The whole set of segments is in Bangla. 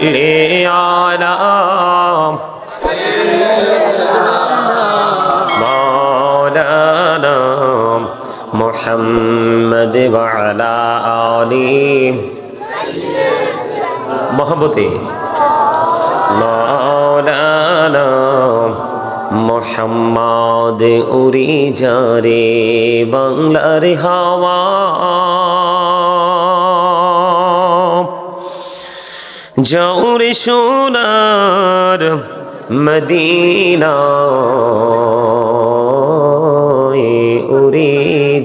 সাল্লি আলা মাওলানা মুহাম্মদ ওয়া আলা আলিহি মহব্বতে মাওলানা মুহাম্মদ উড়ে যারে বাংলার হাওয়া যাও রে সোনার মদিনা উড়ে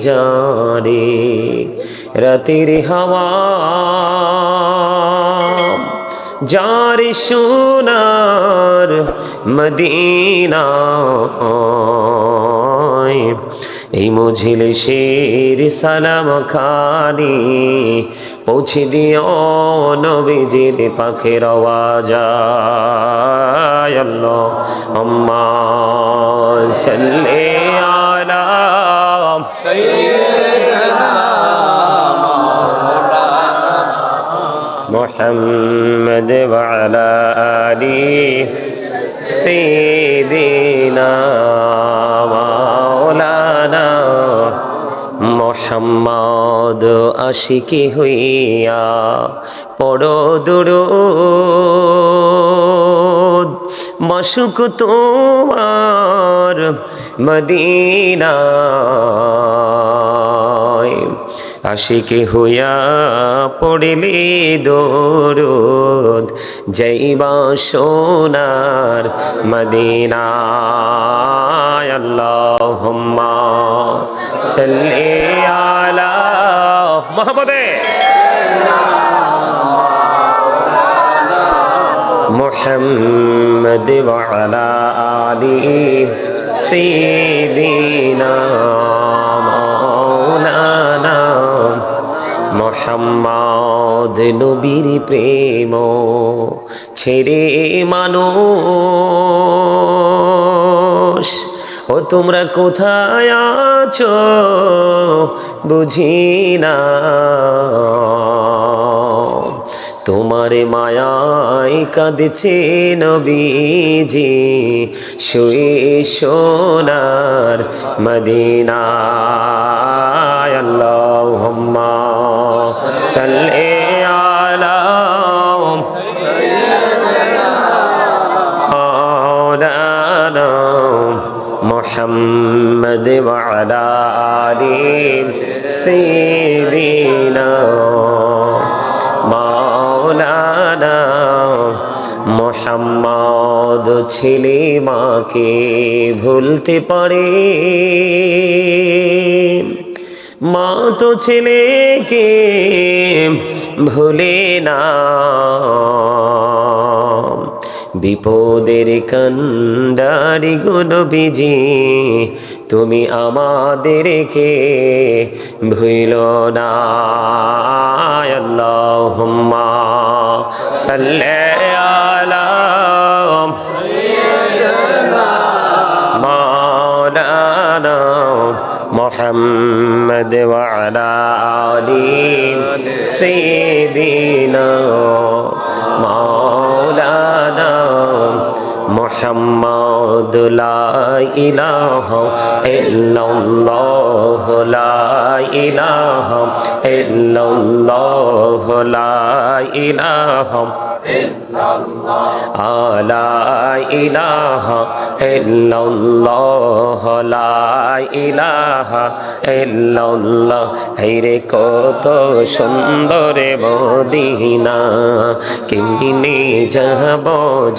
যারে রাতের হাওয়া যার সোনার মদিনা এই মজলিসের সালাম খানি পৌঁছে দিও নবীজির পাখের আওয়াজ আল্লাহুম্মা সাল্লি আলা মুহাম্মদ ওয়া আলা আলিহি সাইয়্যিদিনা মাওলানা মুহাম্মদ আশিকি হইয়া পড়ো দুরূদ মাশুক তোমার মদিনায় আশিকি হইয়া পড়িলে দরুদ যাইবা সোনার মদিনায় আল্লাহুম্মা সাল্লি আলা মুহাম্মাদে মুহাম্মদ ওয়া আলা আলিহি সাইয়্যিদিনা মাওলানা মুহাম্মদ নবীর প্রেম ছেড়ে মানুষ ও তোমরা কোথায় আছো বুঝি না তোমার মায়ায় কাঁদছে নবীজি শুয়ে সোনার মদিনায় আল্লাহুম্মা সাল্লি আলা মাওলানা মুহাম্মদ ওয়া আলা আলিহি সাইয়্যিদিনা মাওলানা মুহাম্মদ ছেলে মাকে ভুলতে পারে মা তো ছেলেকে ভুলে না বিপদের কান্ডারি গো নবীজি তুমি আমাদেরকে ভুলো না আল্লাহুম্মা সাল্লি আলা মাওলানা মুহাম্মদ ওয়া আলা আলিহি সাইয়্যিদিনা মাওলানা মুহাম্মদ লা ইলাহা ইল্লাল্লাহ লা ইলাহা ইল্লাল্লাহ লা ইলাহা লা ইলাহা ইল্লাল্লাহ লা ইলাহা ইল্লাল্লাহ হায়রে কত সুন্দর মদিনা কেমনে যাব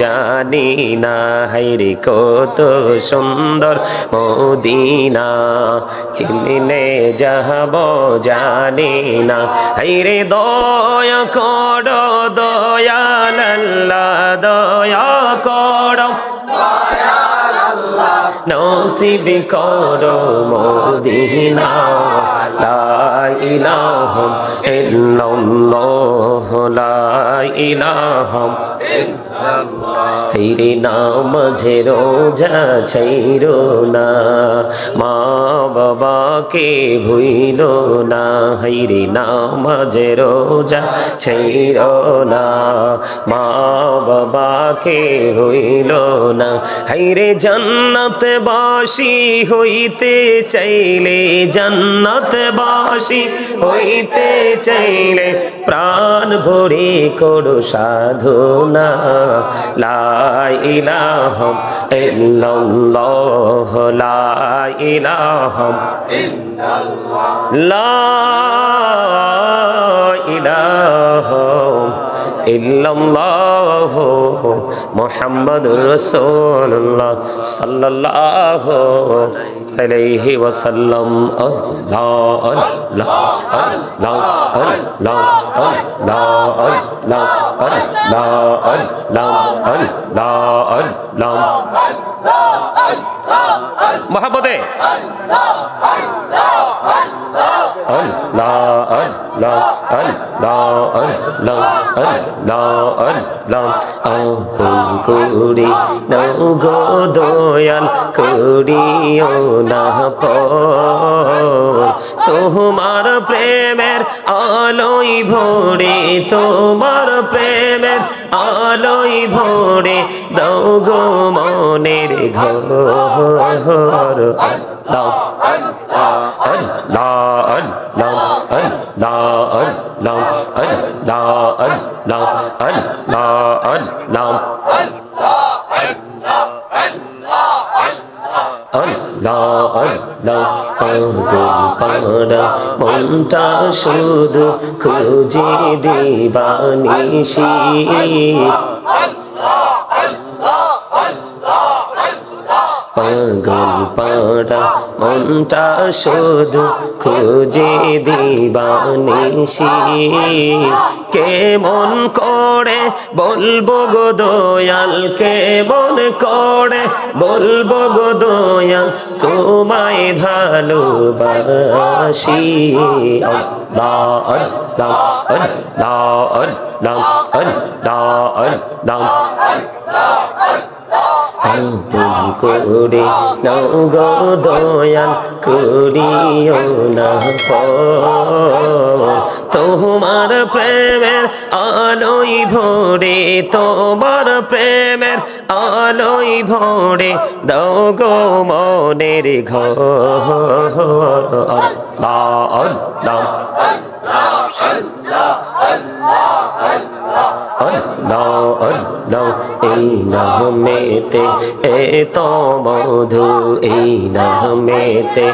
জানি না হায়রে কত সুন্দর মদিনা কেমনে যাব জানি না হায়রে দয়া করো দয়াল আল্লাহ দয়া করো নসিব করো মদিনা লা ইলাহা ইল্লাল্লাহ লা ইলাহা হাইরে নামাজে রোজা ছাইরো না মা বাবাকে ভুইলো না হাইরে নামাজে রোজা ছাইরো না মা বাবাকে ভুইলো না হাইরে জান্নাতে বাসী হইতে চাইলে জান্নাতে বাসী হইতে চাইলে প্রাণ ভরে করো সাধনা লা ইলাহা ইল্লাল্লাহ লা ইলাহা লা ইলাহা ইল্লাল্লাহ মুহাম্মাদুর রাসূলুল্লাহ সাল্লাল্লাহু আলাইহি ওয়াসাল্লাম আল্লাহ আল্লাহ আল্লাহ আল্লাহ আল্লাহ আল্লাহ আল্লাহ আল্লাহ আল্লাহ মহব্বতে আল্লাহ আল্লাহ আল্লাহ আল্লাহ আল্লাহ আল্লাহ আপন করে নাও গো দয়াল করিও না তোমার প্রেমের আলোয় ভরে তোমার প্রেমের আলোয় ভরে দাও গো মনের ঘর আল্লাহ আল্লাহ আল্লাহ আল্লাহ আল্লাহ আল্লাহ আল্লাহ আল্লাহ পাড়া মনটা শুধু খুঁজে দিবানিশি পাগল পাড়া মনটা শুধু খুঁজে দিবানিশি কেমন করে বলবো গো দয়াল কেমন করে বলবো গো দয়াল তোমায় ভালোবাসি আল্লাহ আল্লাহ আল্লাহ আল্লাহ আল্লাহ আল্লাহ করে নাও গো দয়াল করিও না তোমার প্রেমের আলোয় ভরে তোমার প্রেমের আলোয় ভরে দাও গো মনের ঘর আল্লাহ আল্লাহ আল্লাহ আল্লাহ এই নামেতে এত মধু এই নামেতে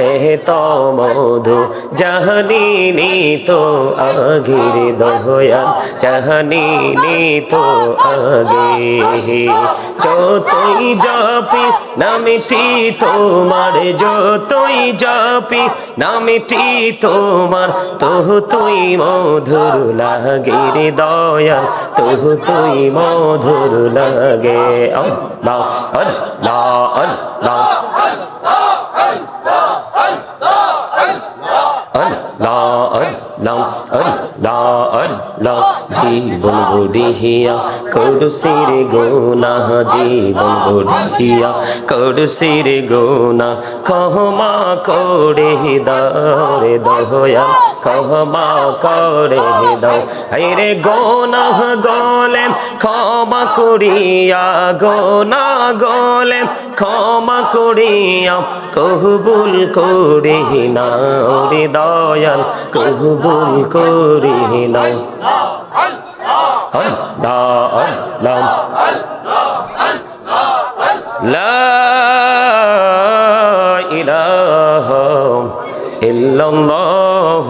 এত মধু জাহানিনি তো আগের দয়াল জাহানিনি তো আগে যতই জাপি নামটি তোমার যতই জাপি নামটি তোমার তহু তুই মধুর লাগে রে দয়াল তহু তুই মধুর লাগে আল্লাহ আল্লাহ আল্লাহ জীবন গড়িয়া করুসির গোনা জীবন গড়িয়া করুসির গোনা ক্ষমা করে দাও রে দয়াল ক্ষমা করে দাও রে গোনা গলেম ক্ষমা করিয়া গোনা গলেম ক্ষমা করিয়া কবুল করে নাও রে দয়াল কবুল করে নাও আল্লাহ আল্লাহ লা ইলাহা ইল্লাল্লাহ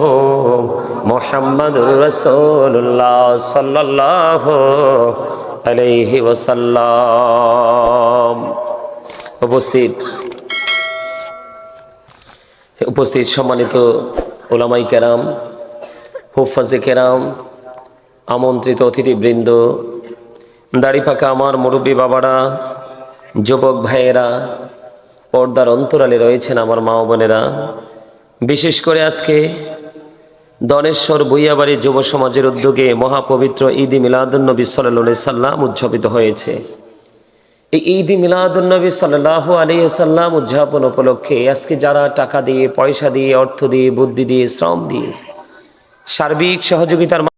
মুহাম্মাদুর রাসূলুল্লাহ সাল্লাল্লাহু আলাইহি ওয়াসাল্লাম। উপস্থিত সম্মানিত উলামায়ে কেরাম, হুফাজে কেরাম, আমন্ত্রিত অতিথিবৃন্দ, দাড়ি পাকা আমার মুরব্বী বাবারা, যুবক ভাইয়েরা, পর্দার অন্তরালে রয়েছেন আমার মা বোনেরা, বিশেষ করে আজকে দনেশ্বর ভুইয়াবাড়ি যুব সমাজের উদ্যোগে মহাপবিত্র ঈদ মিলাদুন্নবী সাল্লাল্লাহু আলাইহি সাল্লাম উদযাপিত হয়েছে। এই ঈদ মিলাদুন্নবী সাল্লাল্লাহু আলাইহি সাল্লাম উদযাপন উপলক্ষে আজকে যারা টাকা দিয়ে, পয়সা দিয়ে, অর্থ দিয়ে, বুদ্ধি দিয়ে, শ্রম দিয়ে, সার্বিক সহযোগিতার